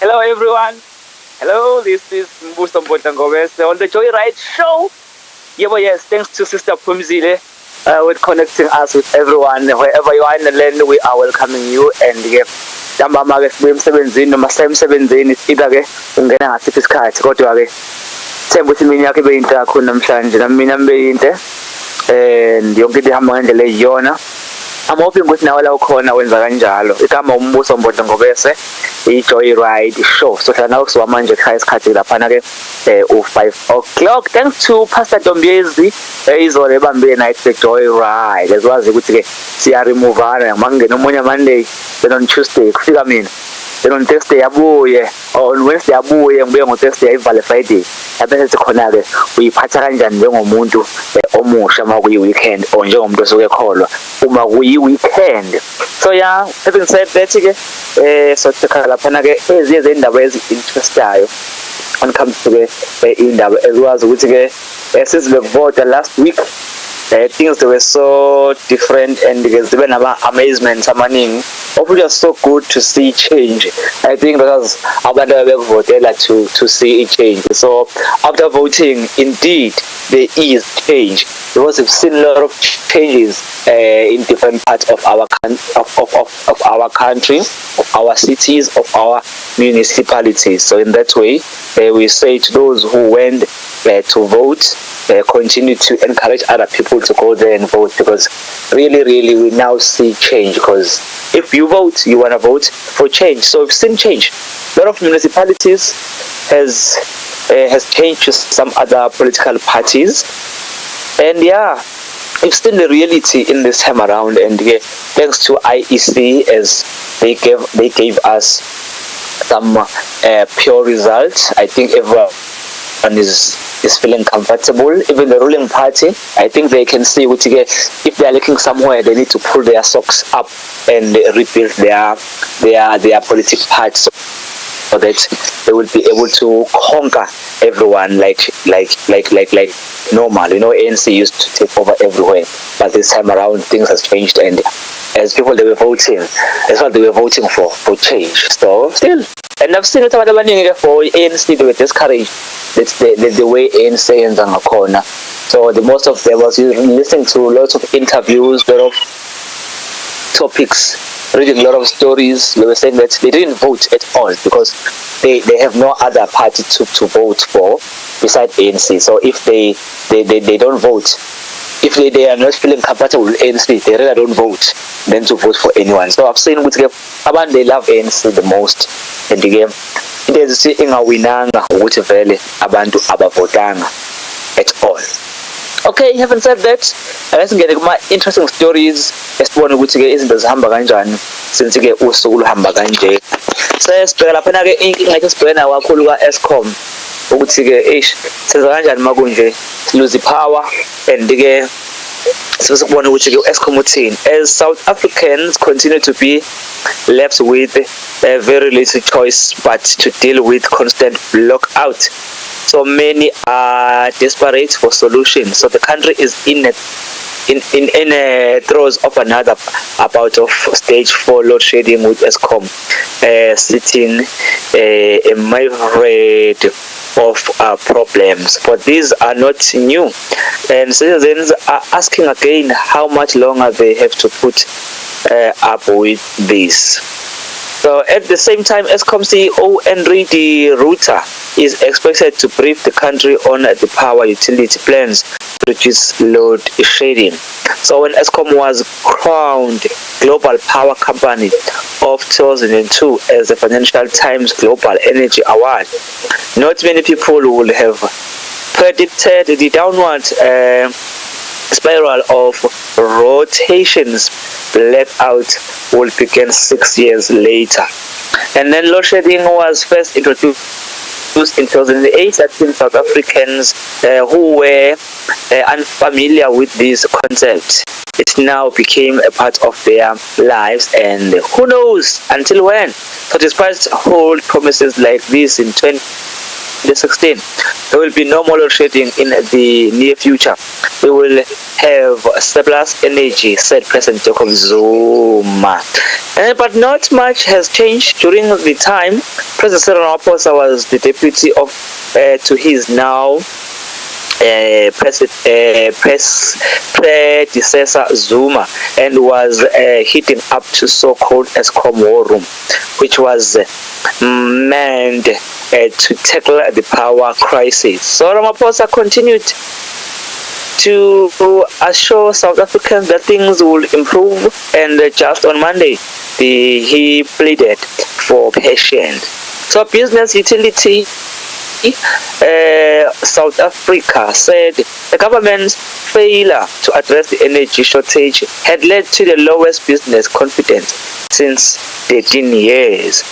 Hello everyone. Hello, this is Msomi on the Joyride show. Yeah, yes, thanks to Sister Thabisile with connecting us with everyone. Wherever you are in the land, we are welcoming you. And ntambama ke sibuye emsebenzini noma sisemsebenzini sifika ke ungena ngasiphi isikhathi kodwa ke themba ukuthi mina yakhe beyinto yakho namhlanje namina mbeyinte and yonke into ihamba ngendlela eyiyona. I'm hoping ukuthi nawe la ukhona wenza kanjalo. Igama Msomi bese i-Joyride show. So hlala nawe kusuka manje ekhaya isikhathi laphana ke u5 o'clock. Thanks to Pastor Ntombiyezwi izolo ebambile night the Joyride. Ezwazi ukuthi ke siya removeana mangena omunye Monday then on Tuesday kufika mina. Then on Thursday abuye on Wednesday abuye ngibuye ngo Thursday ayivale Friday. Abese khona ke uyiphatha kanjani njengomuntu omusha makuyi weekend or njengomuntu osuke ekholwa uma kuyi weekend. So yeah, having said that ke so sikhala laphana ke eziye zendaba ezinterestayo when it comes to ke indaba ezwazi ukuthi ke since the vote last week things they were so different and because there were amazements amaningi. Hopefully it's so good to see change. I think because abantu voted to see a change. So after voting, indeed there is change because we've seen a lot of changes in different parts of our of our country, of our cities, of our municipalities. So in that way, we say to those who went to vote, continue to encourage other people to go there and vote, because really we now see change. Because if you vote, you want to vote for change. So we've seen change. A lot of municipalities has changed to some other political parties, and yeah, we've seen the reality in this time around. And thanks to IEC, as they gave us some pure results. I think everyone is feeling comfortable. Even the ruling party, I think they can see if they are looking somewhere, they need to pull their socks up and rebuild their political party so that they will be able to conquer everyone like normal. ANC used to take over everywhere, but this time around things has changed, and as people they were voting, that's what they were voting for change. So still, and I've seen it for ANC they were discouraged. That's the way ANC and Zangakona. So the most of them was listening to lots of interviews, a lot of topics, reading a lot of stories. They were saying that they didn't vote at all because they have no other party to vote for besides ANC. So if they don't vote, if they are not feeling compatible with ANC, they rather don't vote than to vote for anyone. So I've seen with abantu they love ANC the most, and again there's ingawinanga ukuthi vele abantu abavotanga at all. Okay, having said that, let's get kuma interesting stories esibone ukuthi ke izinto zihamba kanjani since ke usuku luhamba kanje. Sesibheka lapha ke inkinga ethu sibhekana kakhulu ka Eskom ukuthi ke senza kanjani makunje lose power, and ke sesibone ukuthi ke Eskom uthini. As South Africans continue to be left with very little choice but to deal with constant blockout. So many are desperate for solutions. So the country is in a throes of another bout of stage 4 load shedding, with Eskom sitting a myriad of problems. But these are not new, and citizens are asking again how much longer they have to put up with this. So at the same time, Eskom CEO Henry de Ruyter is expected to brief the country on the power utility plans to reduce load shedding. So when Eskom was crowned Global Power Company of 2002 as the Financial Times Global Energy Award, not many people would have predicted the downward spiral of rotations blackout will begin 6 years later. And then load shedding was first introduced in 2008. I think South Africans who were unfamiliar with this concept, it now became a part of their lives, and who knows until when. So despite old promises like this in 2016. There will be no more load shedding in the near future. We will have surplus energy, said President Jacob Zuma. But not much has changed during the time. President Cyril Ramaphosa was the deputy of to his now predecessor Zuma, and was heating up to so-called Eskom war room, which was meant to tackle the power crisis. So Ramaphosa continued to assure South Africans that things will improve, and just on Monday he pleaded for patience. So business utility South Africa said the government's failure to address the energy shortage had led to the lowest business confidence since 13 years.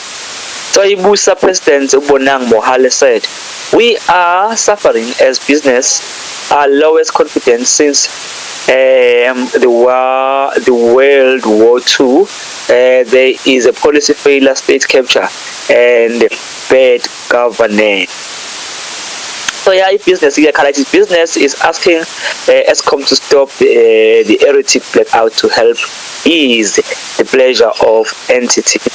So Ibusa President Bonang Mohale said, "We are suffering as business our lowest confidence since the World War II. There is a policy failure, state capture, and bad governance." So yeah, business is asking Eskom to stop the erratic blackout to help ease the pressure of entities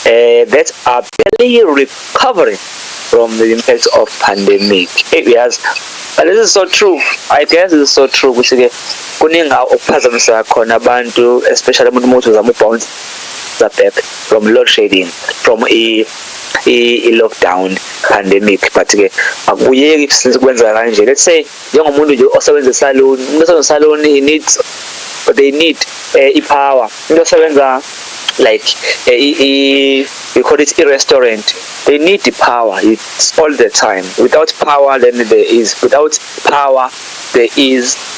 that are barely recovering from the impacts of pandemic. Yes, but this is so true. I guess this is so true. Which again, kuninga okuphazamisa khona abantu, especially umuntu uzama bounce back from load shedding, from a lockdown pandemic. But ke akuyeki sikwenza kanje. Let's say njengomuntu nje osebenza salon, umuntu osebenza salon they need power. Umuntu osebenza like we call it a restaurant. They need the power. It's all the time. Without power, then there is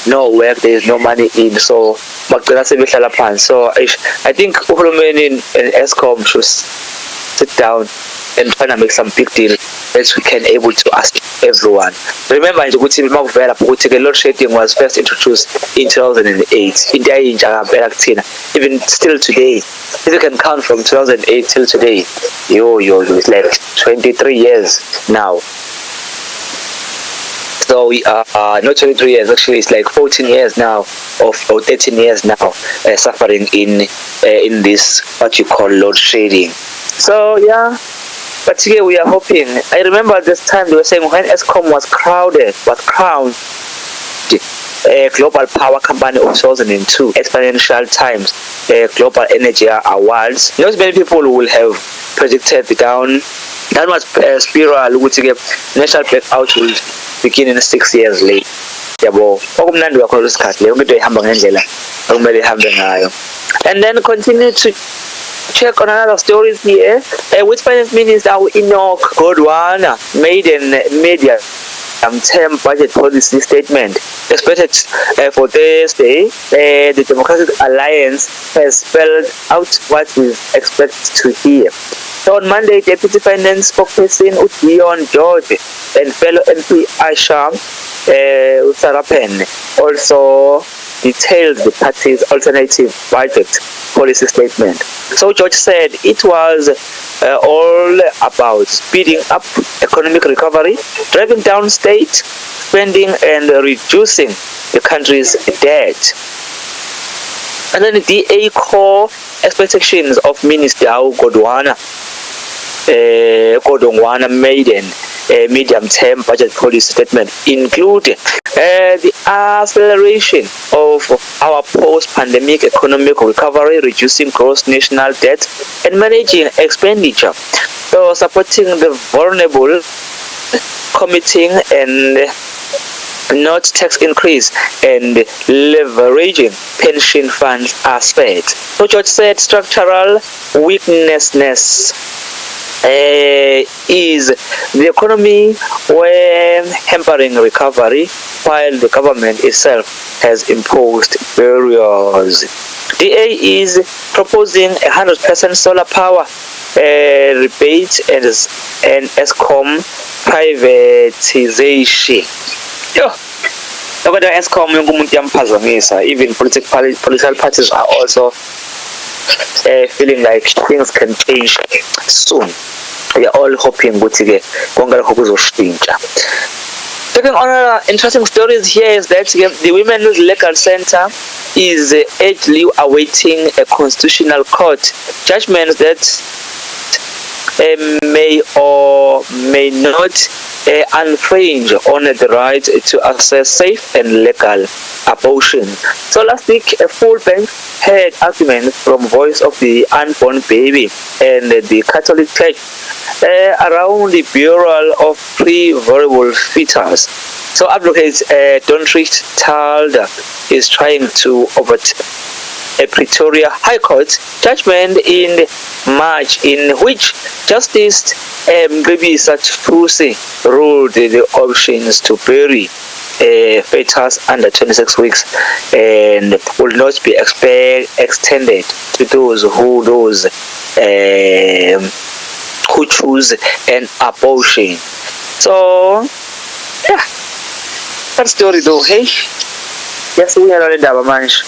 no work. There is no money in. So I think uhulumeni and Eskom should sit down and try to make some big deal that we can able to ask everyone. Remember, the load shedding was first introduced in 2008. Even still today, if you can count from 2008 till today, it's like 23 years now. So we are not 23 years, actually it's like 14 years now, or 13 years now, suffering in this what you call load shedding. So yeah, but here we are hoping. I remember this time they were saying when Eskom was crowned a global power company of 2002, Exponential Times Global Energy Awards. Not many people will have predicted the downward spiral which national blackout will begin in 6 years late. And then continue to check on another stories here. Which finance minister Enoch Godwana made a media term budget policy statement expected for Thursday. The Democratic Alliance has spelled out what we expect to hear. So on Monday, Deputy Finance Spokesperson Dion George and fellow MP Aisha Sarapen also detailed the party's alternative budget policy statement. So George said it was all about speeding up economic recovery, driving down state spending, and reducing the country's debt. And then the DA core expectations of Minister Godwana Maiden medium-term budget policy statement include the acceleration of our post-pandemic economic recovery, reducing gross national debt, and managing expenditure. So supporting the vulnerable, committing and not tax increase, and leveraging pension funds aspects. So George said structural weakness is the economy when hampering recovery, while the government itself has imposed barriers. DA is proposing 100% solar power rebate and Eskom privatization. Even political parties are also feeling like things can change soon. we are all hoping ukuthi-ke konke lokho kuzoshintsha. Taking on interesting stories here is that the Women's Legal Center is urgently awaiting a constitutional court judgment that may or may not infringe on the right to access safe and legal abortion. So last week, a full bench heard arguments from Voice of the Unborn Baby and the Catholic Church around the burial of pre-vulnerable fetus. So advocate Donrich Talda is trying to overturn a Pretoria High Court judgment in March in which Justice Mcebisa Thusi ruled the options to bury fetus under 26 weeks and will not be extended to those who choose an abortion. So yeah, that story though, hey, yes, we are already about manage.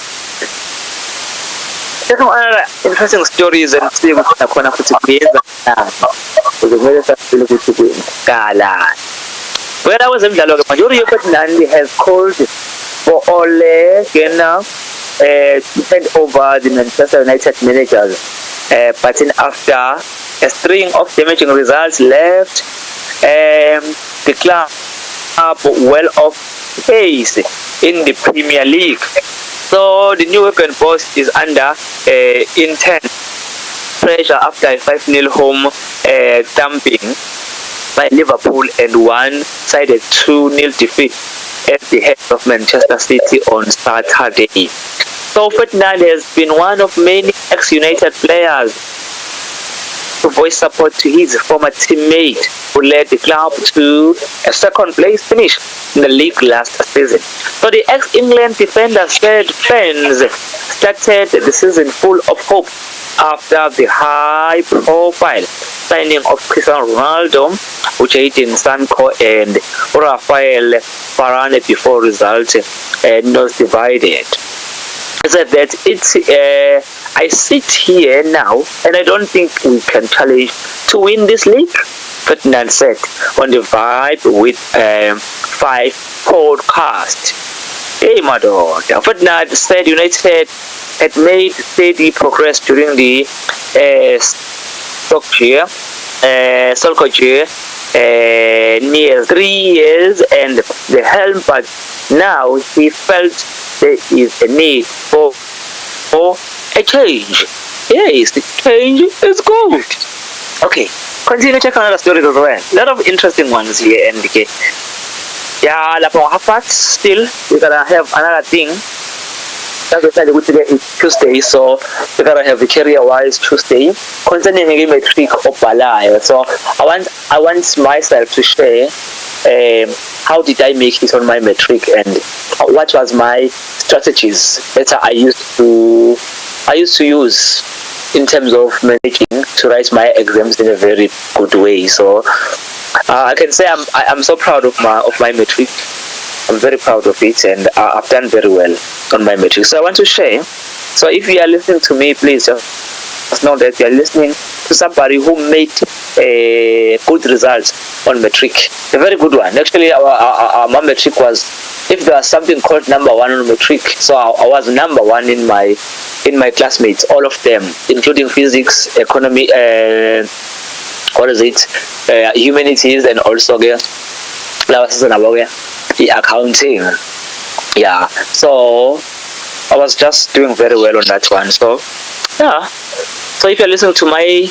There's no other interesting stories and things that are going to be where I was in dialogue, majority of Nandi has called for Ole Gena to hand over the Manchester United managers, but after a string of damaging results left the club well off pace in the Premier League. So the new Wigan boss is under intense pressure after a 5-0 home thumping by Liverpool and one-sided 2-0 defeat at the head of Manchester City on Saturday. So Ferdinand has been one of many ex-United players to voice support to his former teammate who led the club to a second-place finish in the league last season. So the ex-England defender said fans started the season full of hope after the high-profile signing of Cristiano Ronaldo, Jadon Sancho and Rafael Varane before results not divided. He said that I sit here now and I don't think we can challenge to win this league, Ferdinand said on the Vibe with 5 podcast. Hey, my daughter. Ferdinand said United had made steady progress during the Solskjaer near 3 years and the helm, but now he felt there is a need for a change. Yes, the change is good. Okay, continue checking another story as well. A lot of interesting ones here, and okay. Yeah, like on half past still, we're gonna have another thing. That's decided today is Tuesday, so we're gonna have the career-wise Tuesday concerning a metric of Balai. So I want myself to share how did I make it on my metric and what was my strategies that I used to use in terms of managing to write my exams in a very good way. So I can say I'm so proud of my metric. I'm very proud of it, and I've done very well on my metric. So I want to share. So if you are listening to me, please just know that you are listening to somebody who made a good result on metric, a very good one. Actually, my metric was, if there was something called number 1 on metric, so I was number 1 in my classmates, all of them, including physics, economy, humanities, and also the accounting. Yeah, so I was just doing very well on that one. So yeah, so if you're listening to my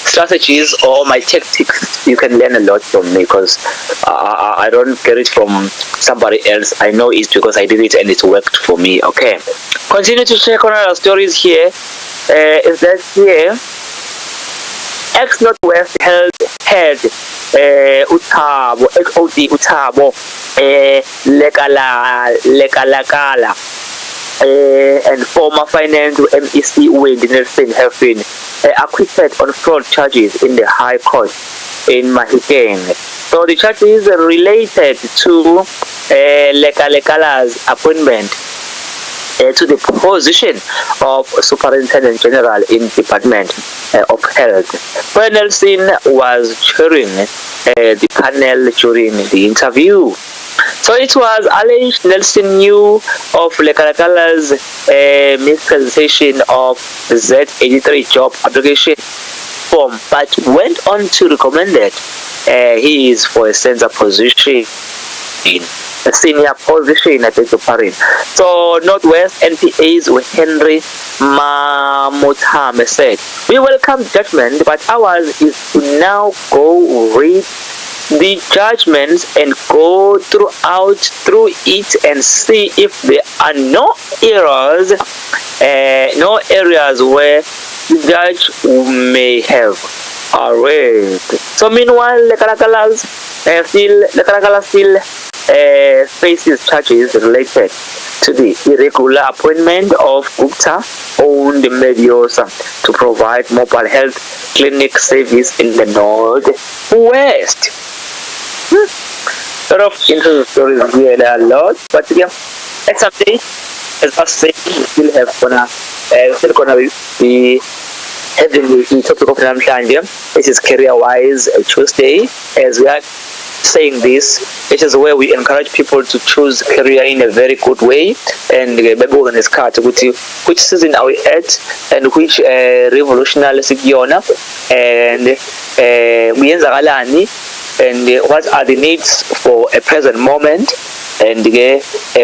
strategies or my tactics, you can learn a lot from me, because I don't get it from somebody else. I know it's because I did it and it worked for me. Okay, continue to check on our stories here. Is that here? Ex-Northwest head Uthabo, XOD Uthabo, Lekalakala, and former finance MEC Wendy Nelson have been acquitted on fraud charges in the High Court in Mahikeng. So the charges are related to Lekalakala's appointment to the position of Superintendent General in Department of Health. Where Nelson was chairing the panel during the interview. So it was alleged Nelson knew of Lekalakala's mispresentation of Z83 job application form, but went on to recommend that he is for a senior position. A senior position, I beg your pardon. So Northwest NPA's Henry Mamotame said, "We welcome the judgment, but ours is to now go read the judgments and go through it and see if there are no errors, no areas where the judge may have erred." So meanwhile, Lekalakala still faces charges related to the irregular appointment of Gupta-owned Mediosa to provide mobile health clinic service in the Northwest. Sort of interesting stories here, there are a lot, but yeah, at some day, as I say, we still gonna be having the topic of Namhlanje. This is career-wise Tuesday, as we are saying this. It is where we encourage people to choose career in a very good way, and which season are we at, and which revolutionary sikuyona, and and what are the needs for a present moment, and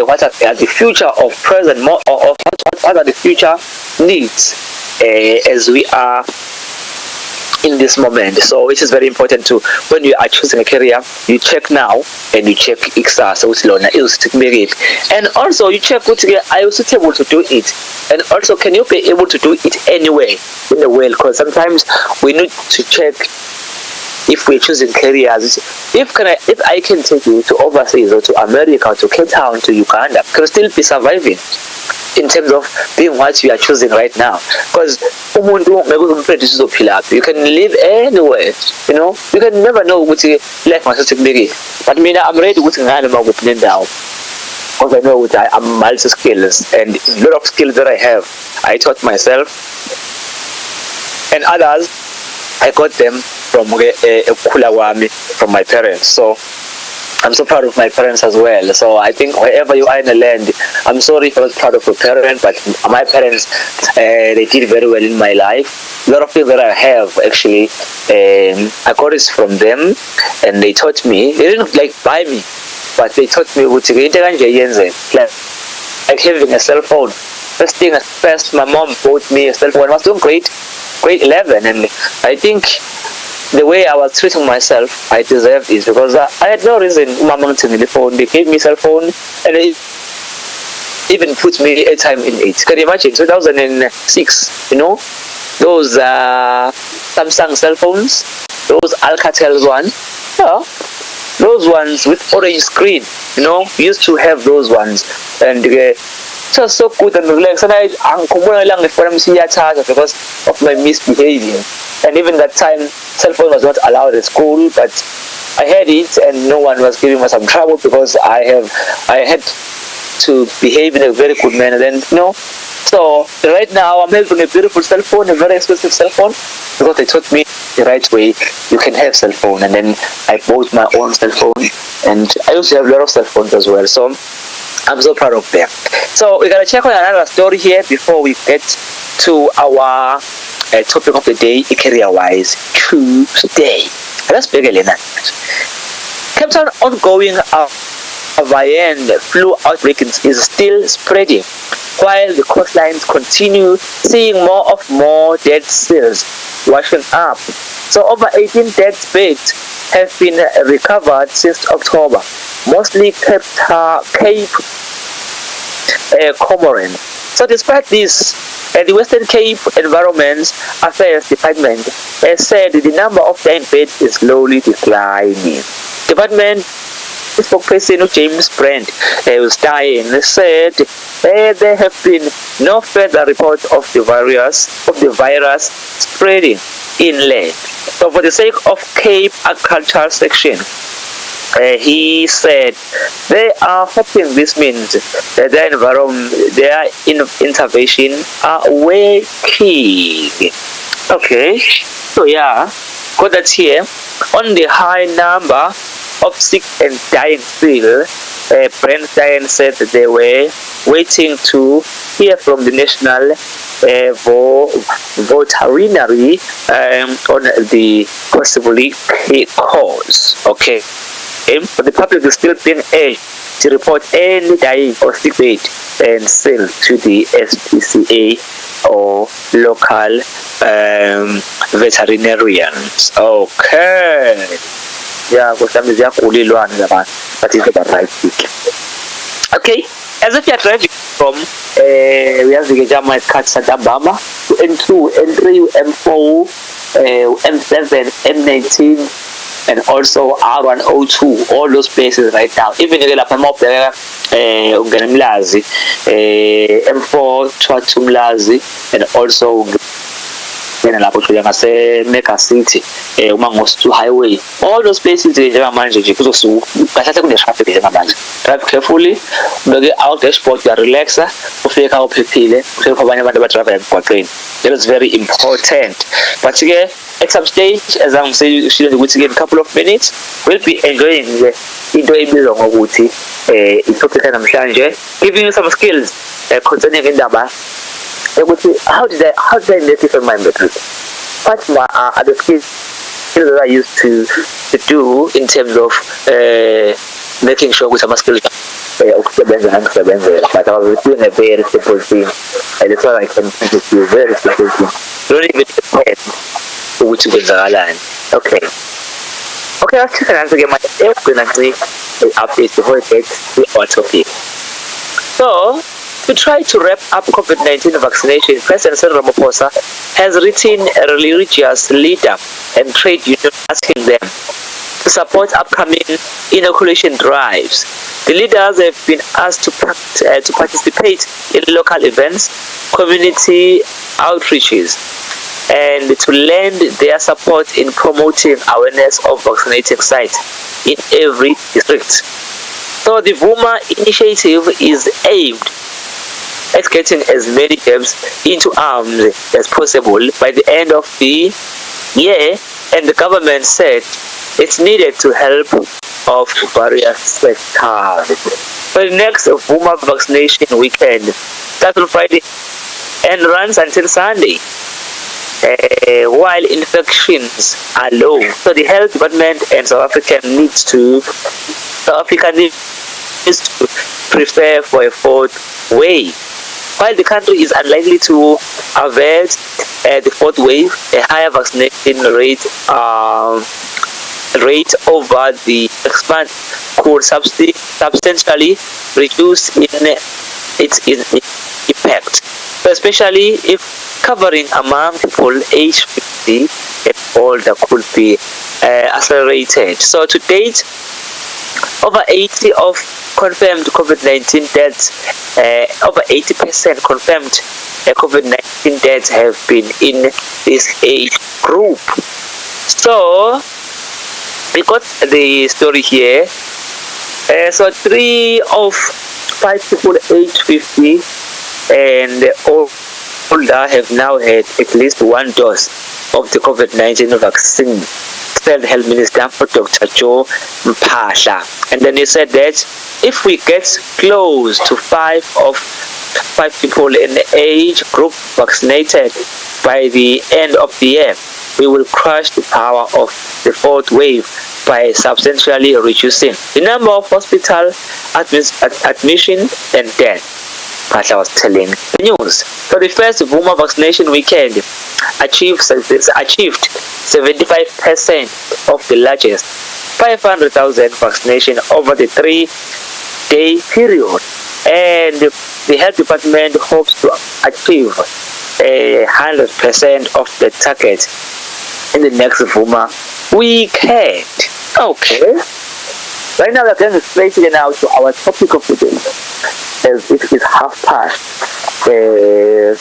what are the future of present or what are the future needs as we are in this moment. So it is very important to, when you are choosing a career, you check now and you check and also you check are you suitable to do it, and also can you be able to do it anywhere in the world, because sometimes we need to check if we're choosing careers. If I can take you to overseas or to America or to Cape Town, to Uganda, can still be surviving in terms of being what you are choosing right now, because you can live anywhere, you can never know what life must be. But I'm ready with now, because I know that I'm multi skills, and a lot of skills that I have I taught myself, and others I got them from from my parents. So I'm so proud of my parents as well. So I think wherever you are in the land, I'm sorry if I was proud of your parents, but my parents, they did very well in my life. A lot of things that I have, actually, I got it from them, and they taught me. They didn't buy me, but they taught me like having a cell phone. First, my mom bought me a cell phone. I was doing grade 11, and I think the way I was treating myself, I deserved it, because I had no reason. Mama to me the phone, they gave me cell phone, and they even put me airtime in it. Can you imagine? 2006, those Samsung cell phones, those Alcatel ones, those ones with orange screen, used to have those ones, and just so good and relaxed. And I'm because of my misbehavior. And even that time, cell phone was not allowed at school, but I had it, and no one was giving me some trouble because I had to behave in a very good manner. Then, so right now I'm having a beautiful cell phone, a very expensive cell phone, because they taught me the right way you can have cell phone. And then I bought my own cell phone, and I used to have a lot of cell phones as well. So I'm so proud of them. So we're gonna check on another story here before we get to our topic of the day, career-wise, today. Let's begin in that. Cape Town ongoing avian flu outbreak is still spreading, while the coastlines continue seeing more dead seals washing up. So over 18 dead birds have been recovered since October, mostly Cape Comorin. So despite this, the Western Cape Environment Affairs Department has said the number of dying birds is slowly declining. Department spokesperson James Brand was dying said there have been no further reports of the virus spreading inland. So for the sake of Cape Agriculture Section, he said they are hoping this means that their environment, their intervention are working. Okay, so yeah, got that here. On the high number of sick and dying still, Brent Stein said that they were waiting to hear from the National Veterinary on the possibly cause. Okay. But the public is still being urged to report any dying or sick bird and sell to the SPCA or local veterinarians. Okay. Yeah, but some is but it's the right thing. Okay, as if you are driving from we have the Jamaica Katsadabama to N2, N3, M4, M7, M19, and also R102, all those places right now. Even if you have up there, Mlazi, M4, Mlazi, and also Mecca City, Umangos Highway, all those places they manage to drive carefully, get out the sport, you are relaxed, fake out people, that is very important. But again, at some stage, as I'm saying, in a couple of minutes, we'll be enjoying the giving you some skills concerning Indaba. How did I make it on my metric? What are the skills that I used to do in terms of making sure with some skills? But I was doing a very simple thing. And that's why I can teach you very simple thing. Don't even depend on which is the line. Okay. Okay, I'll check and answer my updates before I get to our topic. So, to try to wrap up COVID-19 vaccination, President Cyril Ramaphosa has written a religious leader and trade union asking them to support upcoming inoculation drives. The leaders have been asked to participate in local events, community outreaches, and to lend their support in promoting awareness of vaccinating sites in every district. So the VUMA initiative is aimed at getting as many jabs into arms as possible by the end of the year, and the government said it's needed to help of various sectors. For the next VUMA vaccination weekend starts on Friday and runs until Sunday, while infections are low. So the health department and South Africa needs to prepare for a fourth wave. While the country is unlikely to avert the fourth wave, a higher vaccination rate over the expand could substantially reduce its impact, especially if covering among people age 50 and older could be accelerated. So to date, over 80 of confirmed COVID-19 deaths, over 80% confirmed COVID-19 deaths have been in this age group. So we got the story here. So 3 of 5 people age 50 and older have now had at least one dose of the COVID-19 vaccine, said Health Minister Dr. Joe Mpahla. And then he said that if we get close to 5 of 5 people in the age group vaccinated by the end of the year, we will crush the power of the fourth wave by substantially reducing the number of hospital admissions and deaths. Mpahla was telling the news. So the first VUMA vaccination weekend achieved 75% of the largest 500,000 vaccination over the 3-day period, and the health department hopes to achieve 100% of the target in the next VUMA weekend. Okay. Right now, we're going straight now to our topic of the day, as it is 4:30.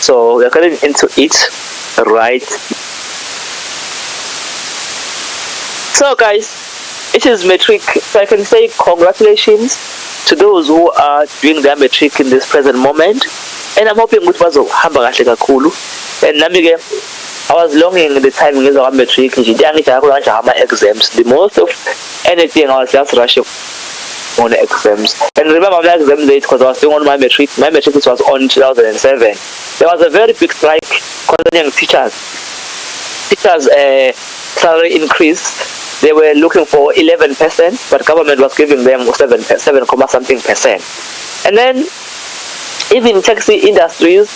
So we're getting into it right. So guys, it is metric. So I can say congratulations to those who are doing their metric in this present moment. And I'm hoping ukuthi bazohamba kahle kakhulu. And nami ke, I was longing the time ngizoba metric nje ngiyajaha kanje ama exams. The most of anything I was just rushing on the exams. And remember my exam date because I was doing on my metric. My metric was on 2007. There was a very big strike concerning teachers. Teachers' salary increase. They were looking for 11%, but government was giving them 7 something percent. And then even taxi industry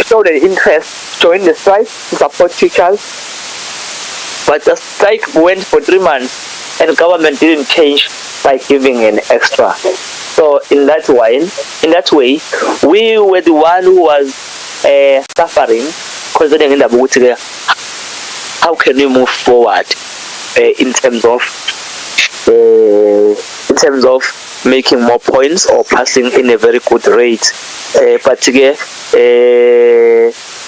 showed an interest, joined the strike to support teachers. But the strike went for 3 months, and government didn't change by giving an extra. So in that way, we were the one who was suffering, considering the how can we move forward in terms of making more points or passing in a very good rate. But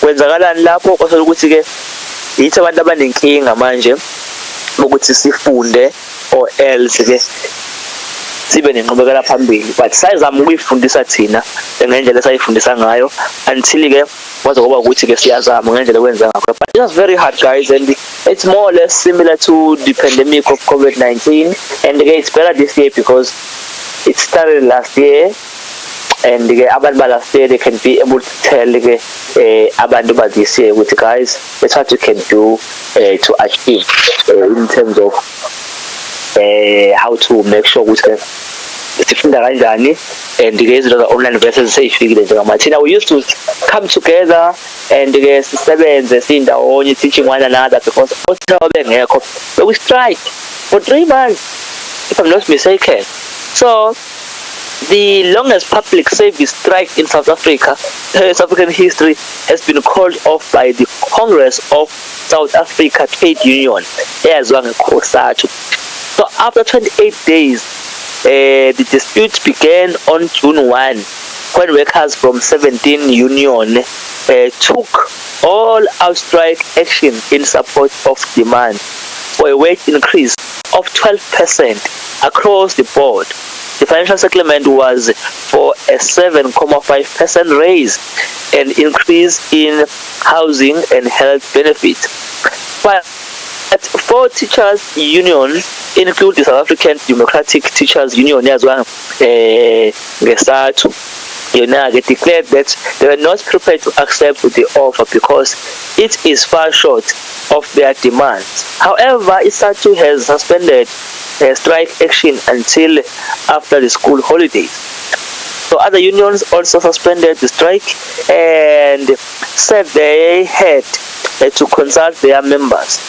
kwenzakalani lapho kwasho ukuthi ke yithi abantu abanenkinga manje ukuthi sifunde or else ke sibe nenqubekela phambili, but sayizama ukuyifundisa thina ngendlela esayifundisa ngayo until ke kwaze kuba ukuthi ke siyazama ngendlela ekwenza ngakho. But it was very hard, guys, and it's more or less similar to the pandemic of COVID-19, and again, it's better this year because it started last year, and abantu last year they can be able to tell abantu about this year with guys that's what you can do to achieve in terms of how to make sure ukuthi sifunda kanjani, and izinto za-online versus seyifikile njengamathina. We used to come together and sisebenze sindawonye, teaching one another, because bengekho we strike for 3 months if I'm not mistaken. So the longest public service strike in South Africa, South African history, has been called off by the Congress of South Africa Trade Union. So after 28 days, the dispute began on June 1 when workers from 17 unions took all-out strike action in support of demand for a wage increase of 12% across the board. The financial settlement was for a 7.5% raise, an increase in housing and health benefits. But 4 teachers' unions, include the South African Democratic Teachers Union as well, declared that they were not prepared to accept the offer because it is far short of their demands. However, ISATU has suspended strike action until after the school holidays. So other unions also suspended the strike and said they had to consult their members.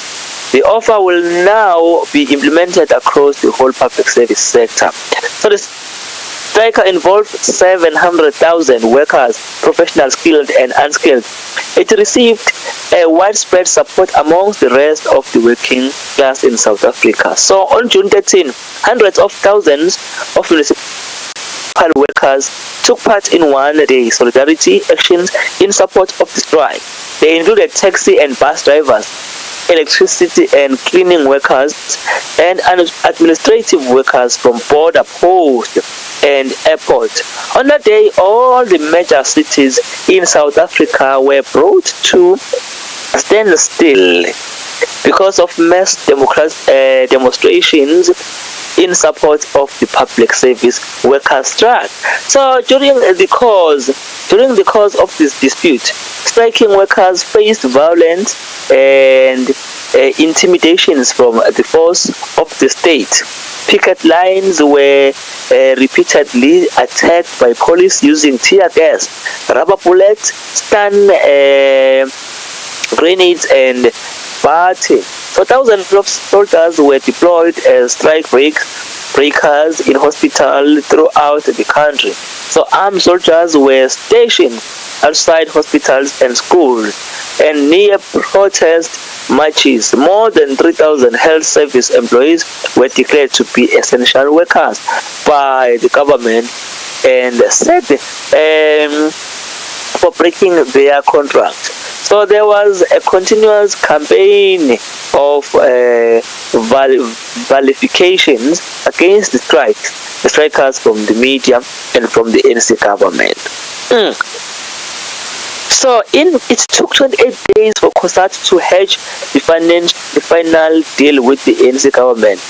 The offer will now be implemented across the whole public service sector. So the strike involved 700,000 workers, professional, skilled and unskilled. It received a widespread support amongst the rest of the working class in South Africa. So on June 13, hundreds of thousands of municipal workers took part in one-day solidarity actions in support of the strike. They included taxi and bus drivers, electricity and cleaning workers, and administrative workers from border post and airport. On that day, all the major cities in South Africa were brought to stand still because of mass demonstrations in support of the public service workers' strike. So during the course of this dispute, striking workers faced violence and intimidations from the force of the state. Picket lines were repeatedly attacked by police using tear gas, rubber bullets, stun grenades and batting. So thousands of soldiers were deployed as strike breakers in hospitals throughout the country. So armed soldiers were stationed outside hospitals and schools and near protest marches. More than 3,000 health service employees were declared to be essential workers by the government and said for breaking their contract. So there was a continuous campaign of vilifications against the strikers from the media and from the NC government. So it took 28 days for COSATU to hedge the final deal with the ANC government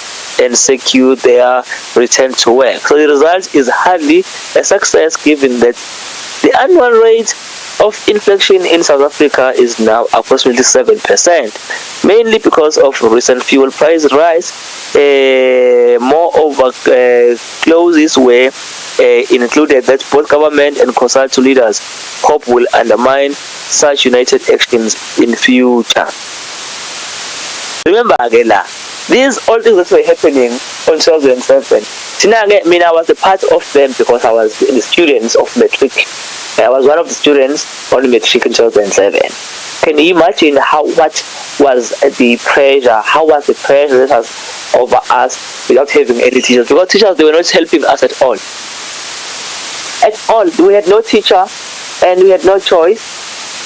and secure their return to work. So the result is hardly a success, given that the annual rate of inflation in South Africa is now approximately 7%, mainly because of recent fuel price rise. Moreover, clauses were included that both government and COSATU leaders hope will undermine such united actions in future. Remember again, these all things that were happening on 2007. I was a part of them because I was the students of Matric. I was one of the students on Matric in 2007. Can you imagine what was the pressure? How was the pressure that was over us without having any teachers? Because teachers, they were not helping us at all. At all. We had no teacher and we had no choice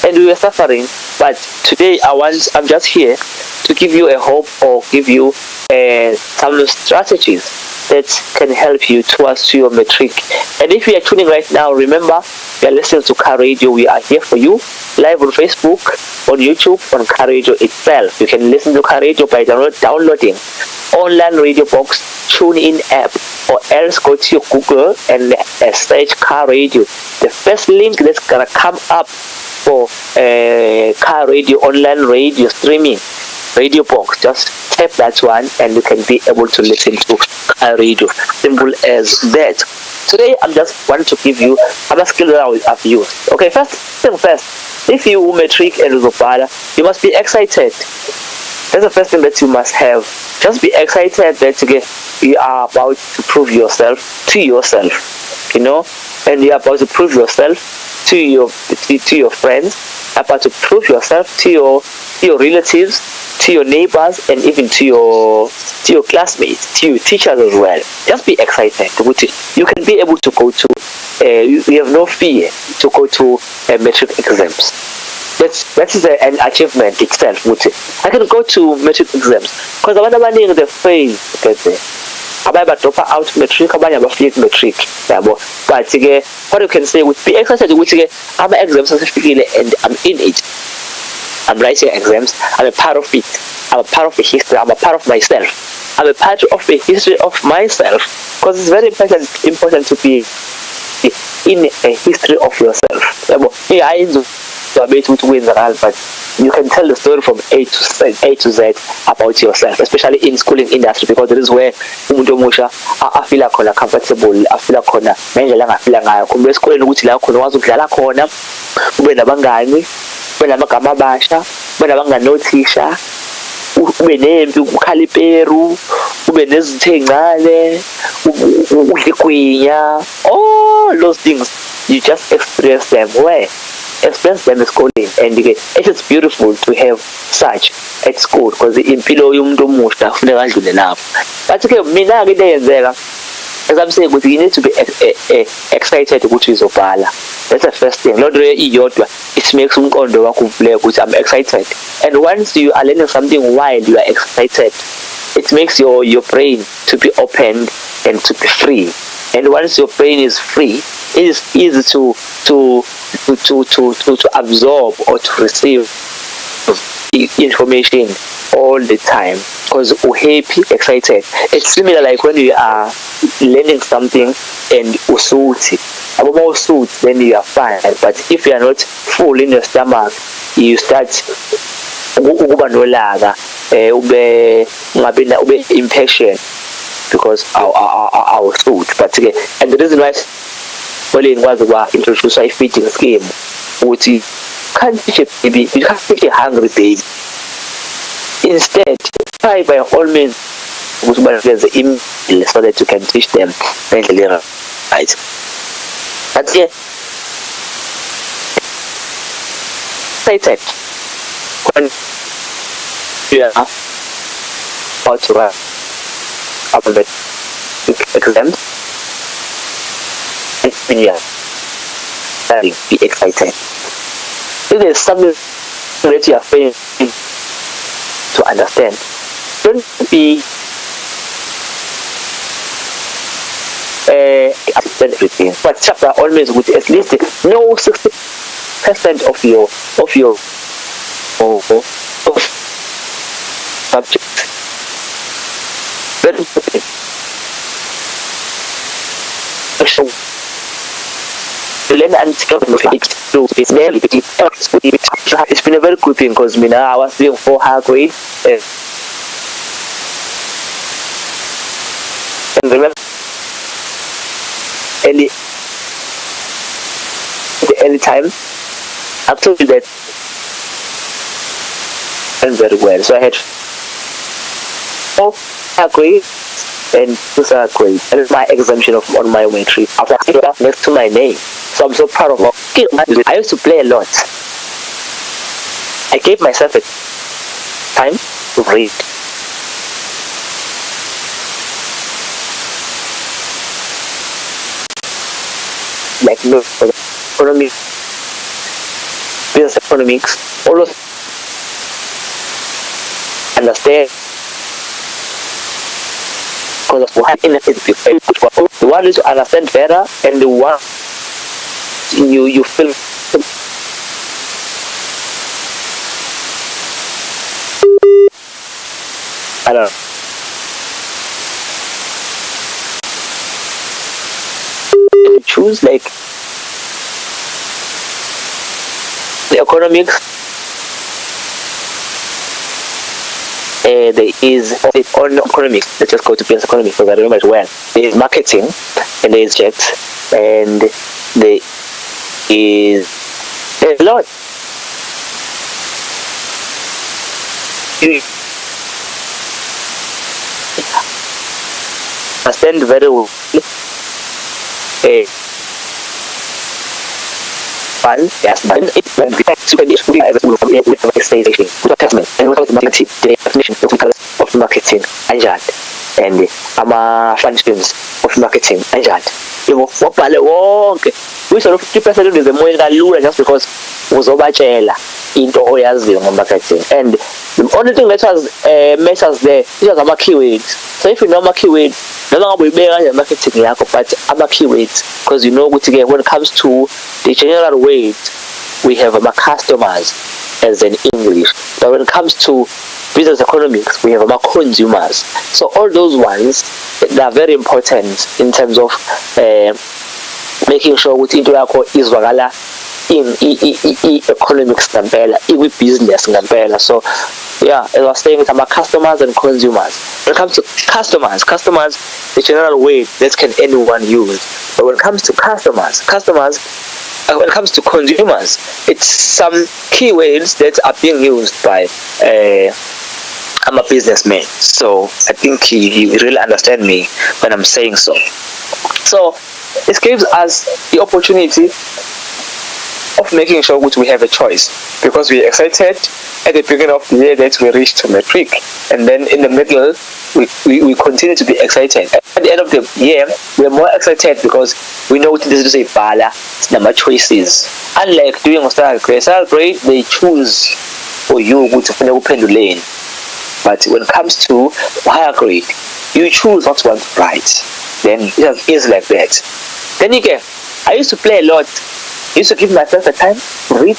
and we were suffering. But today I'm just here to give you a hope or give you some strategies that can help you towards your Matric. And if you are tuning right now, remember, you are listening to Car Radio. We are here for you, live on Facebook, on YouTube, on Car Radio itself. You can listen to Car Radio by downloading online radio box tune-in app, or else go to your Google and search Car Radio. The first link that's gonna come up for Car Radio online radio streaming radio box, just tap that one and you can be able to listen to Car Radio. Simple as that. Today I'm just want to give you other skills that I've used. Okay, first thing first, if you Matric and Uzobhala, you must be excited. That's the first thing that you must have. Just be excited that you are about to prove yourself to yourself, and you are about to prove yourself to your friends, about to prove yourself to your relatives, to your neighbors, and even to your classmates, to your teachers as well. Just be excited. You can be able to go to you have no fear to go to Matric exams. That is an achievement itself. I can go to Matric exams because abantu abaningi they fail get there. Abanye badropa out Matric, abanye abafika Matric, yabo. But what you can say with be excited ukuthi ama exams asefikile and I'm in it. I'm writing exams. I'm a part of it. I'm a part of the history. I'm a part of myself. I'm a part of the history of myself, because it's very important to be in a history of yourself. But you can tell the story from A to Z about yourself, especially in schooling industry, because this is where umuntu omusha afila khona comfortable, afila khona ngendlela angafila ngayo. Kumbe esikoleni ukuthi la khona wazi ukudlala khona, ube nabangani, ube namagama abasha, ube nabangani nothisha, ube nempi, ukhala iperu, ube nezithe encane, udligwinya. All those things you just experience them where experience them at schooling, and it is beautiful to have such at school, because impilo yomuntu omusha kufuneka adlule lapho. But mina ke deyenzeka, as I'm saying, you need to be excited ukuthi uzobhala. That's the first thing. Not really iyodwa, it makes umqondo wakho uvuleke ukuthi I'm excited. And once you are learning something while you are excited, it makes your brain to be opened and to be free. And once your brain is free, it is easy to absorb or to receive information all the time, because you're happy, excited. It's similar like when you are learning something and usuti. About suit, then you are fine. But if you are not full in your stomach, you start ube impatient because our suit. But and the reason why Pauline was introduced a feeding scheme, which you can't teach a baby, you can't teach a hungry baby. Instead, try by all means with the email so that you can teach them mentally right. But excited when you are about to run up a bit exams. Be excited. If there's something that you are failing to understand. Don't be everything, but chapter always with at least no 60% of your subjects. Very important. It's been a very good thing because I was doing 4 higher grade and remember any time I've told you that very well. So I had 4 higher grades and 2 higher grades. That is my exemption on my way trip. After next to my name. So I'm so proud of it. I used to play a lot. I gave myself a time to read. Like no economics, business economics, all of understand because of what in the one is to understand better and the one you feel I don't know. You choose like the economics. There is on economics. Let's just go to business economics because I remember it well. There is marketing and there is checks and there is a lot. You understand very well. Fun, yes, but it's when we have to finish with the station, and without marketing, the definition of marketing, and I'm a functions of marketing, and you will we sort of keep us with the more just because was over into oyaziyo marketing, and the only thing that has makes us there is our keywords. So if you know my keywords, no longer we bear marketing but other keywords, because you know what when it comes to the general weight, we have our customers as in English, but when it comes to business economics, we have our consumers. So all those ones, they are very important in terms of making sure what into our is wagala in economics ngempela, business ngempela. So yeah, as I was saying, with our customers and consumers. When it comes to customers, the general way that can anyone use. But when it comes to customers, when it comes to consumers, it's some keywords that are being used by I'm a businessman. So I think you really understand me when I'm saying so. So this gives us the opportunity of making sure that we have a choice, because we're excited at the beginning of the year that we reached matric, and then in the middle we continue to be excited. At the end of the year, we're more excited because we know this is a bala, number choices. Unlike doing a style grade, they choose for you to open the lane. But when it comes to higher grade, you choose what you want to write. Then it is like that. Then again, I used to play a lot. I used to give myself a time to read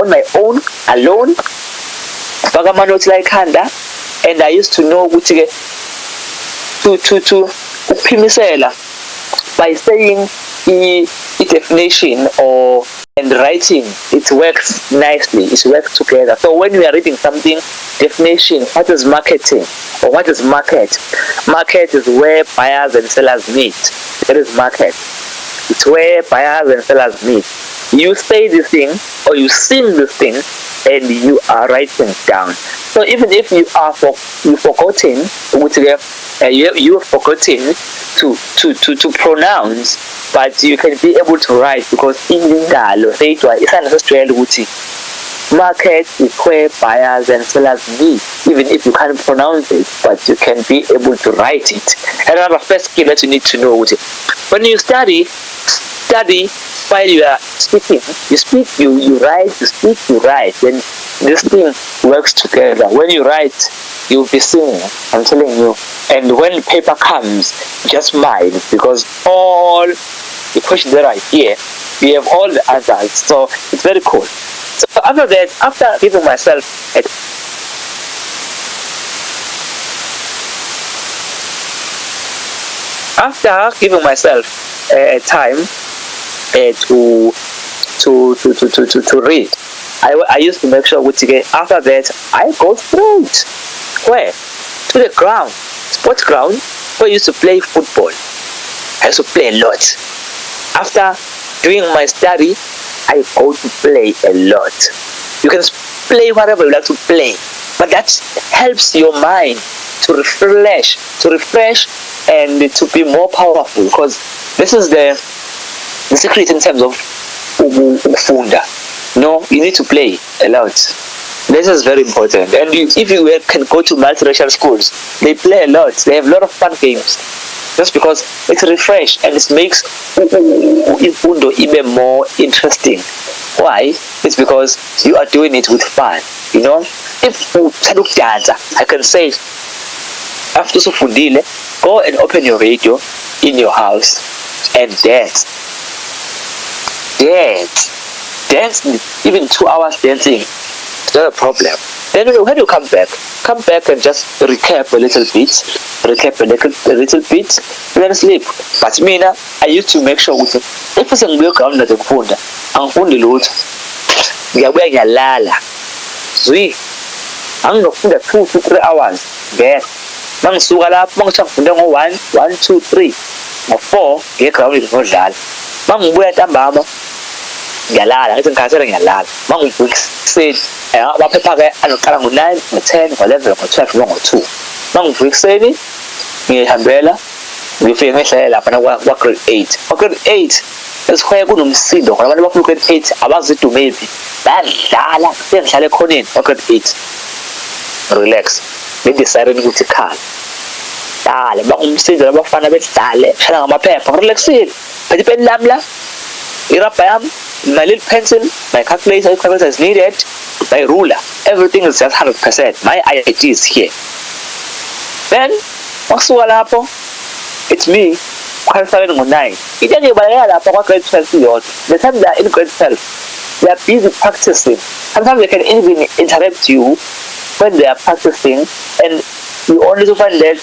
on my own, alone, and I used to know what to get to by saying the definition or and writing. It works nicely. It works together. So when we are reading something, definition, what is marketing or what is market? Market is where buyers and sellers meet. That is market. It's where buyers and sellers meet. You say this thing or you sing this thing and you are writing down. So even if you are forgotten, you have forgotten to pronounce, but you can be able to write, because in Indalo it's unnecessary. Market is where buyers and sellers meet. Even if you can't pronounce it, but you can be able to write it. Another first skill that you need to know. When you study, study while you are speaking. You speak, you write, you speak, you write. Then this thing works together. When you write, you'll be singing, I'm telling you. And when paper comes, just smile, because all the questions that are here, we have all the answers. So it's very cool. So after that, after giving myself time to read, I used to make sure after that I go straight where to the ground, sports ground, where I used to play football. I used to play a lot. After doing my study, I go to play a lot. You can play whatever you like to play, but that helps your mind to refresh, and to be more powerful, because this is the secret in terms of ufunda. No, you need to play a lot. This is very important. And if you can go to multiracial schools, they play a lot. They have a lot of fun games. Just because it's refresh and it makes imfundo even more interesting. Why? It's because you are doing it with fun. You know, if you dance, I can say, after sufundile, go and open your radio in your house and dance. Even 2 hours dancing, it's not a problem. Then when you come back and just recap a little bit, and then sleep. But me, I used to make sure if it's a milk, I'm not a funda. I'm fundi load. We are wearing a lala. Zui. I'm not funda 2 to 3 hours. There. Mang sugala, mang chang funda 1, 2, 3, or 4. Get ground is not lal. Mang wear tambama. Yalala, it's a castle in Yalala. Mang week said, what paper and a carang 9 or 10 or 11 or 12 1 or 2. Mang week said it, me umbrella, we feel me say, up and I work grade 8. Grade 8 is where good on seed, or I want to grade 8, I was it to maybe. That Lala, then shall I call in, grade 8. Relax, they decided to get a car. Dale, bang seed, I'm a fan of it, Dale, shall my paper, relax it. I depend Lamla. Irapayam, my little pencil, my calculator is needed, my ruler, everything is just 100%. My IT is here. Then, it's me, qualifying on 9. It's only by grade 12. The time they are in grade 12, they are busy practicing. Sometimes they can even interrupt you when they are practicing, and you only to find that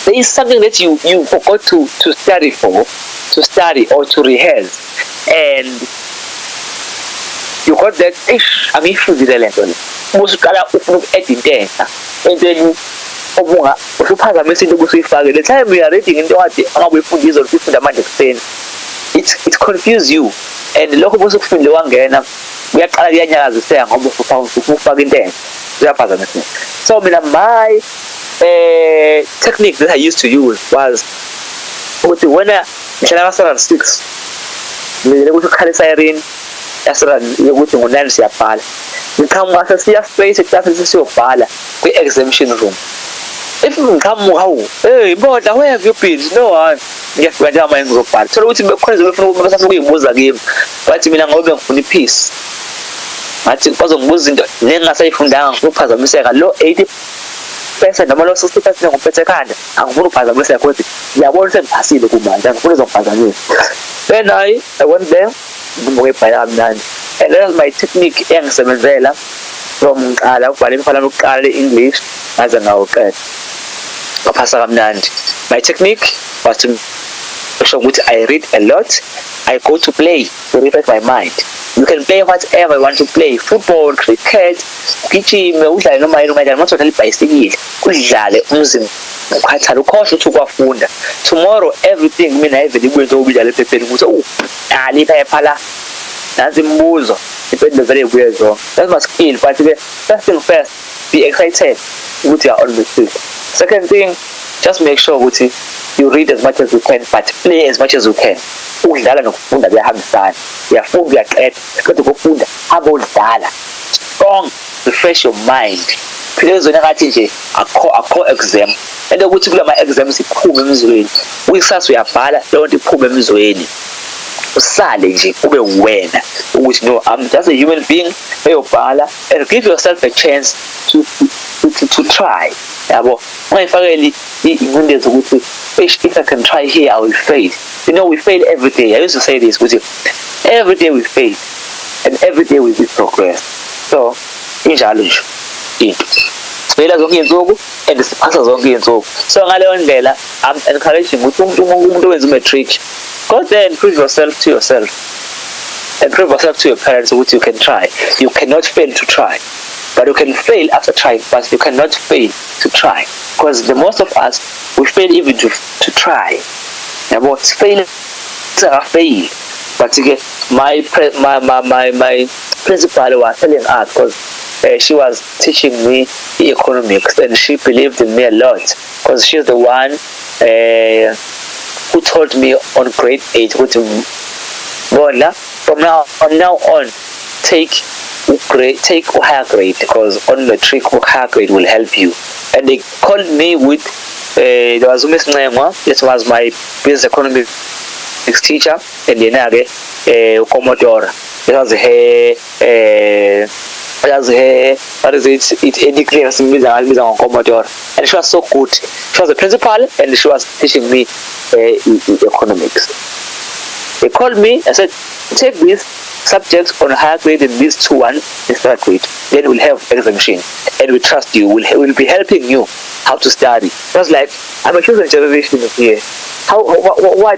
there is something that you forgot to study or to rehearse, and you got that I mean should be the lesson. Most color editing, and then you the time we are reading in the we put these or fundamental thing, it confuses you, and the local person feel the one again. We are calling the same so my technique that I used to use was when I was around 6, we were to carry siren, as you go to Monansia Pal. We come as a space, it doesn't show Pala, the exemption room. If you come home, hey, but where have you been? No one. Yes, we're down my group. So, what's the question from the game? What's the meaning of the peace? I think was a Muslim, then I say from down, who has a mistake, a low 80%, the more 60% of the card, and who has a mistake with it. Yeah, what's the passive woman? Then who is on Pazani? Then I went there, and that's my technique, young Samazela, from English as an outlet. My technique was to show which I read a lot. I go to play to refresh my mind. You can play whatever you want to play. Football, cricket, kitchen, not totally bicycle. Tomorrow everything I will be a little depends very weird. That's my skill, but first thing first, be excited with your own mistake. Second thing, just make sure you read as much as you can, but play as much as you can. Strong, refresh your mind. A core exam. And the my exam is problems with we are don't problems with. usale nje ube wena ukuthi no, I'm just a human being eyobhala, and give yourself a chance to try. Yabo ungayifakeli ingcindezi ukuthi if I can try here I will fail. You know, we fail every day. I used to say this ukuthi every day we fail and every day we progress. So injalo nje into sifeyila zonke izinsuku and siphasa zonke izinsuku. So ngaleyo ndlela I'm encouraging ukuthi umuntu owenza matric, go there and prove yourself to yourself and prove yourself to your parents which you can try. You cannot fail to try, but you can fail after trying, but you cannot fail to try, because the most of us we fail even to try. Yabo fail fail, but again my principal was telling us, because she was teaching me economics and she believed in me a lot, because she's the one who told me on grade 8 from now on take higher grade, because on matric higher grade will help you. And they called me with there was Miss Nengwa, this was my business economics teacher, and then Commodore. It was her what is it any class on Commodore, and she was so good. She was a principal and she was teaching me economics. They called me and said, take these subjects on higher grade and these 2-1 in third grade. Then we'll have exemption and we trust you. We'll be helping you how to study. I was like, I'm a chosen generation here. Why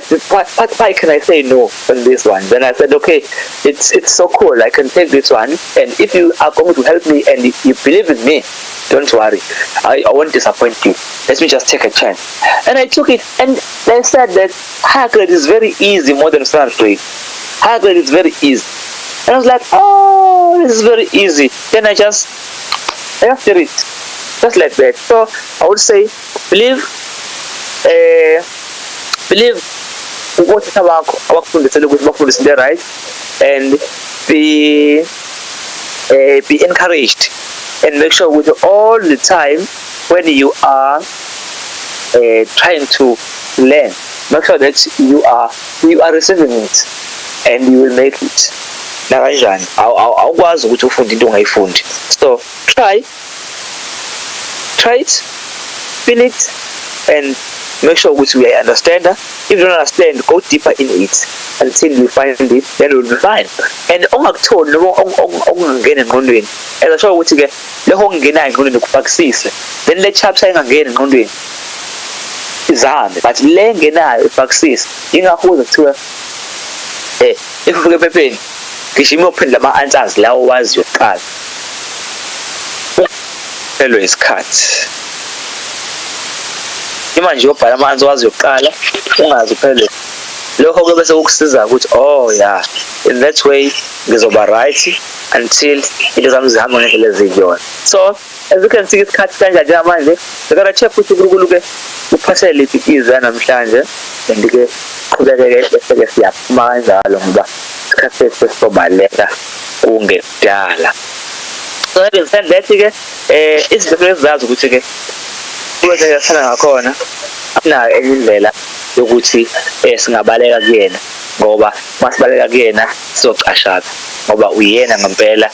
can I say no on this one? Then I said, okay, it's so cool. I can take this one, and if you are going to help me and you believe in me, don't worry. I won't disappoint you. Let me just take a chance. And I took it, and they said that higher grade is very easy more than third grade. Higher grade is very easy. And I was like, oh, this is very easy. Then I just did it. Just like that. So I would say, believe what is our right, and be encouraged, and make sure with all the time when you are trying to learn, make sure that you are receiving it and you will make it. So try it, feel it, and make sure which we understand. If you don't understand, go deeper in it until you find it, then you'll be fine. And ongakuthola ongangena engqondweni, as I show ukuthi ke leho ongena engqondweni ukuphakisise, then le chapter engangena engqondweni izahambe, but le ngenayo iphakisise ingakho kuthiwa if ufike ephepheni gijima uphendula ama-answers lawo waziyo kuqala. Hello isikhathi manje uyobhala ama-answer wazi yokuqala ungazi uphelele, lokho ke bese ukusiza ukuthi oh yeah, in that way ngizoba right until into zami zihamba ngendlela eziyona. So as you can see isikhathi kanjani manje ngikara check ukuthi uNkulunkulu ke uphathele liphi izwi namhlanje, and ke qhubeke bese siyaphuma kanjalo ngoba isikhathi sesizobaleka kungekudala. So having said that ke izinto ezazi ukuthi ke kwenza yasana ngakhona akunayo enye indlela yokuthi singabaleka kuyena, ngoba masibaleka kuyena sizocashana, ngoba uyena ngempela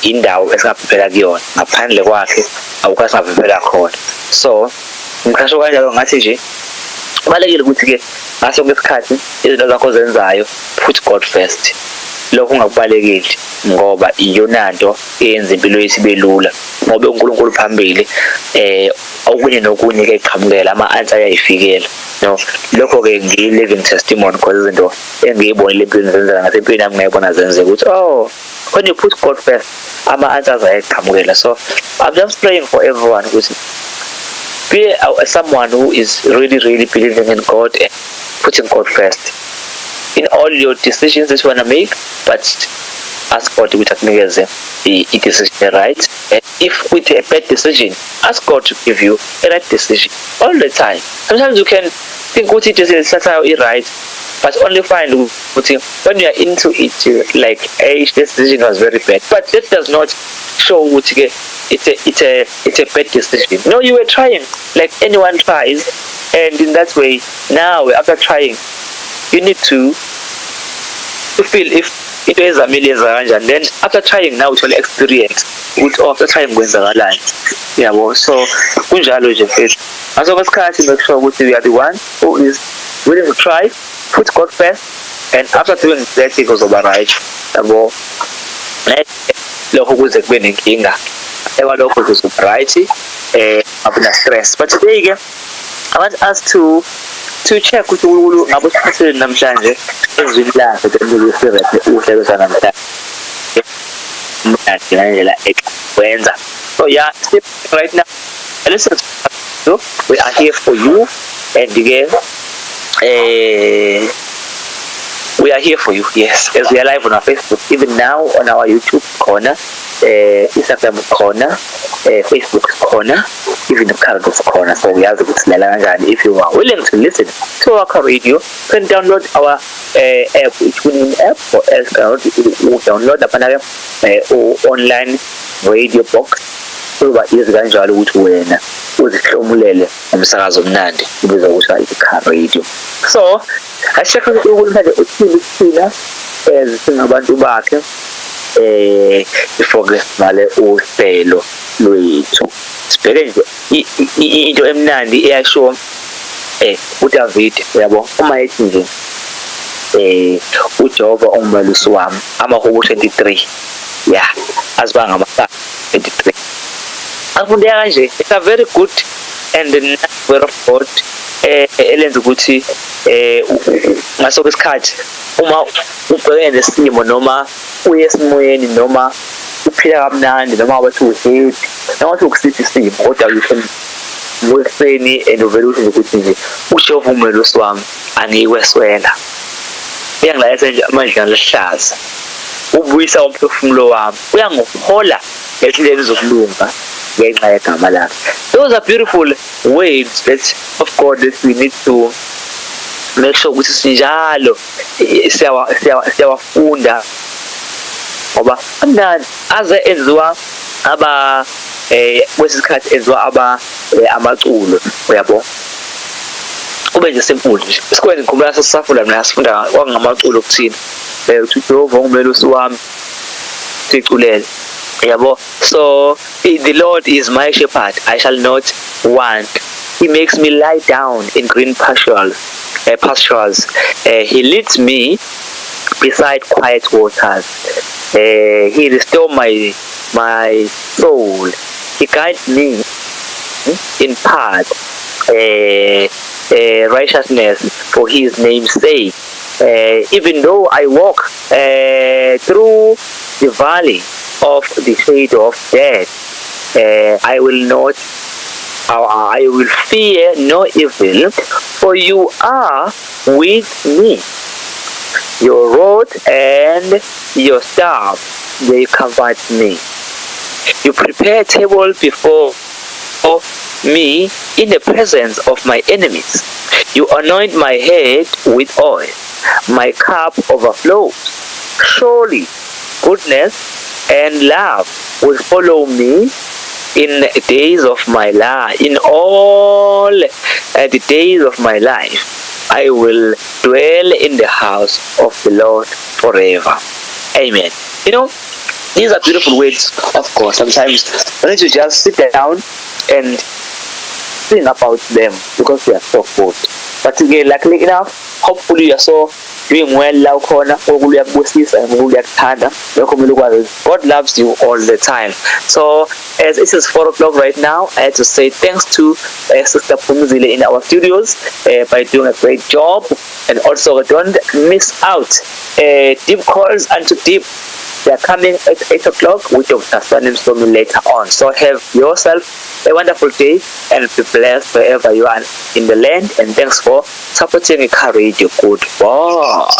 indawo esingaphephela kuyona, ngaphandle kwakhe awukho singaphephela khona. So ngikasho kanjalo ngathi nje kubalekile ukuthi ke ngaso ngesikhathi izinto zakho zenzayo put God first. Lokho ungakubalekile ngoba iyonanto eyenza impilo yethu ibe lula, ngoba uNkulunkulu phambili okunye nokunye ke iqhamukela ama-answer ayayifikela. No, lokho ke ngiyi-living testimony, because izinto engiyibonile empilweni zenzeka ngathi empilweni yami ngayibona zenzeka ukuthi oh, when you put God first ama-answers ayayiqhamukela. So I'm just praying for everyone ukuthi be someone who is really believing in God and putting God first in all your decisions that you want to make, but ask God to akunikeze i-decision right. And if with a bad decision, ask God to give you a right decision all the time. Sometimes you can think what it is right, but only find when you are into it, like this decision was very bad, but that does not show it's a bad decision. No, you were trying like anyone tries, and in that way now after trying you need to to feel if into ezamile yenza kanjani, then after trying now uthole experience ukuthi after trying kwenzakalani, yabo. So kunjalo nje mfethu, ngaso kwesikhathi make sure ukuthi we are the one who is willing to try, put God first, and after doing that kuzoba right, yabo. Lokho kuze kube nenkinga, lokho kuzoba right, abuna stress. But today ke I want us to check ukuthi uNkulunkulu ngabe usiphathele namhlanje ezwini lakhe ukuthi uhlelo sanamhlanje ngiyadinga ekwenza. So yeah, right now listen, we are here for you, and again we are here for you, yes, as we are live on our Facebook, even now on our YouTube corner, Instagram corner, Facebook corner, even the Cargos corner. So we have the if you are willing to listen to our radio, you can download our app, which app, or else download the online radio box. Kuba izikanjalo ukuthi wena uzihlomulele umsakazo omnandi ubizwa ukuthi iCar Radio. So ashaka ukulumele uthini thina singabantu bakhe i-progress male uhlelo lwethu. Sibheke nje into emnandi eyasho uDavid, yabo, uma ethi nje uJehova ungumlisi wami, amahubo 23, yeah, asibanga ama 23. Afunde kanje, it's a very good and nice word of God elenza ukuthi ngaso kwesikhathi uma ubhekene nesimo noma uye esimoyeni noma uphila kamnandi noma wathi uhead noma wathi ukusithi isimo, kodwa ukuseni and uvele uthi ukuthi nje uJehova ungumlisi wami angiyikweswela, uyangilayisa nje amandla lehlaza, ubuyisa umphefumulo wami, uyangihola ngehlelo zokulunga ngenxa yegama lakhe. Those are beautiful words that of God that we need to make sure ukuthi sinjalo siyawafunda, ngoba amnandi aze enziwa aba kwesikhathi enziwa aba amaculo, uyabo, kube nje simple nje. Isikole ngikhumbula sasifunda mina sifunda kwangamaculo kuthina uthi Jehova ungumlisi wami siculele, yabo. So the Lord is my shepherd, I shall not want. He makes me lie down in green pastures. He leads me beside quiet waters. He restores my soul. He guides me in path righteousness for His name's sake. Even though I walk through the valley of the shade of death, I will fear no evil, for you are with me. Your rod and your staff, they comfort me. You prepare a table before me in the presence of my enemies. You anoint my head with oil. My cup overflows. Surely goodness and love will follow me in the days of my life. In all the days of my life, I will dwell in the house of the Lord forever. Amen. You know, these are beautiful words, of course. Sometimes we need to just sit down and think about them because they are so good. But again, luckily enough, hopefully you are so doing well la ukhona, ukuyabusisa ukuyakuthanda lokho kumele ukwazi. God loves you all the time. So as it is 4 o'clock right now, I had to say thanks to Sister Thabisile in our studios by doing a great job, and also don't miss out deep calls unto deep. They are coming at 8 o'clock with Dr. Msomi later on. So have yourself a wonderful day and be blessed wherever you are in the land. And thanks for supporting iCar Radio. Goodbye.